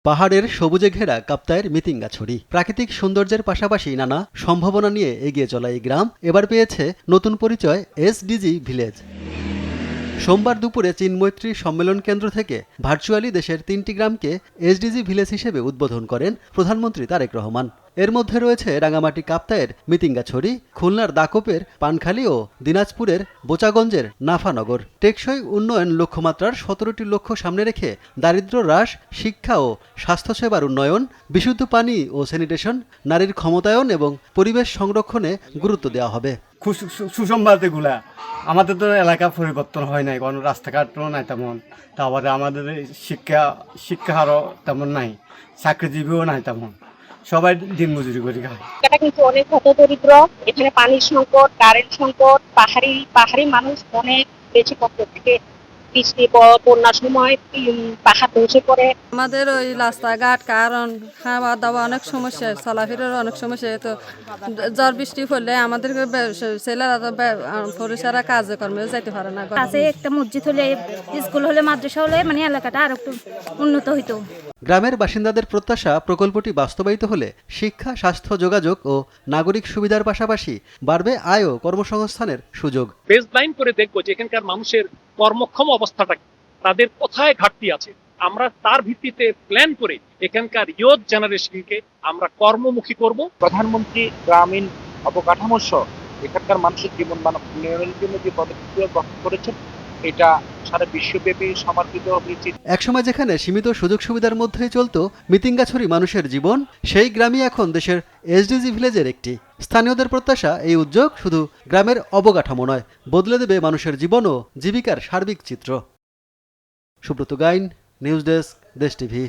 পাহাড়ের সবুজে ঘেরা কাপ্তায়ের মিতিঙ্গাছড়ি প্রাকৃতিক সৌন্দর্যের পাশাপাশি নানা সম্ভাবনা নিয়ে এগিয়ে চলা এই গ্রাম এবার পেয়েছে নতুন পরিচয় এসডিজি ভিলেজ। সোমবার দুপুরে চীন-মৈত্রী সম্মেলন কেন্দ্র থেকে ভার্চুয়ালি দেশের ৩টি গ্রামকে এসডিজি ভিলেজ হিসেবে উদ্বোধন করেন প্রধানমন্ত্রী তারেক রহমান। এর মধ্যে রয়েছে রাঙামাটি কাপ্তায়ের মিতিঙ্গাছড়ি, খুলনার দাকোপের পানখালী ও দিনাজপুরের বোচাগঞ্জের নাফানগর। টেকসই উন্নয়ন লক্ষ্যমাত্রার ১৭টি লক্ষ্য সামনে রেখে দারিদ্র্য হ্রাস, শিক্ষা ও স্বাস্থ্যসেবার উন্নয়ন, বিশুদ্ধ পানি ও স্যানিটেশন, নারীর ক্ষমতায়ন এবং পরিবেশ সংরক্ষণে গুরুত্ব দেওয়া হবে। সুসংবাদ এগুলা। আমাদের তো এলাকা পরিবর্তন হয় নাই, কোনো রাস্তাঘাটও নাই তেমন, তারপরে আমাদের শিক্ষা হারও তেমন নাই, চাকরিজীবীও নাই তেমন, সবাই দিন মজুরি করে খায়। এটা কিন্তু অনেক হতদরিদ্র, এখানে পানির সংকট, কারেন্ট সংকট, পাহাড়ি মানুষ অনেক বেশি কষ্ট থেকে বৃষ্টি বন্যার সময় পাহাড় ধসে পড়ে। আমাদের ওই রাস্তাঘাট, কারণ খাওয়া দাওয়া অনেক সমস্যা, চলাফেরার অনেক সমস্যা। তো ঝড় বৃষ্টি পড়লে আমাদের ছেলেরা তো পুরুষেরা কাজকর্মে যাইতে পারে না। কাছে একটা মসজিদ হলে, স্কুল হলে, মাদ্রাসা হলে মানে এলাকাটা আরো একটু উন্নত হইতো। গ্রামের বাসিন্দাদের প্রত্যাশা প্রকল্পটি বাস্তবায়িত হলে শিক্ষা, স্বাস্থ্য, যোগাযোগ ও নাগরিক সুবিধার পাশাপাশি বাড়বে আয় ও কর্মসংস্থানের সুযোগ। বেসলাইন করে দেখবো যে এখানকার মানুষের কর্মক্ষম অবস্থাটা, তাদের কোথায় ঘাটতি আছে, আমরা তার ভিত্তিতে প্ল্যান করে এখানকার ইয়ুথ জেনারেশনকে আমরা কর্মমুখী করব। প্রধানমন্ত্রী গ্রামীণ অবকাঠামো সহ এখানকার মানুষের জীবনমান উন্নয়নের জন্য যে পদক্ষেপগুলো গ্রহণ করেছেন, এটা সারা বিশ্বব্যাপী সমর্থিত হয়েছে। একসময় যেখানে সীমিত সুযোগ সুবিধার মধ্যেই চলত মিতিঙ্গাছড়ি মানুষের জীবন, সেই গ্রামই এখন দেশের এসডিজি ভিলেজের একটি। স্থানীয়দের প্রত্যাশা এই উদ্যোগ শুধু গ্রামের অবকাঠামো নয়, বদলে দেবে মানুষের জীবন ও জীবিকার সার্বিক চিত্র। সুব্রত গাইন, নিউজ ডেস্ক, দেশ টিভি।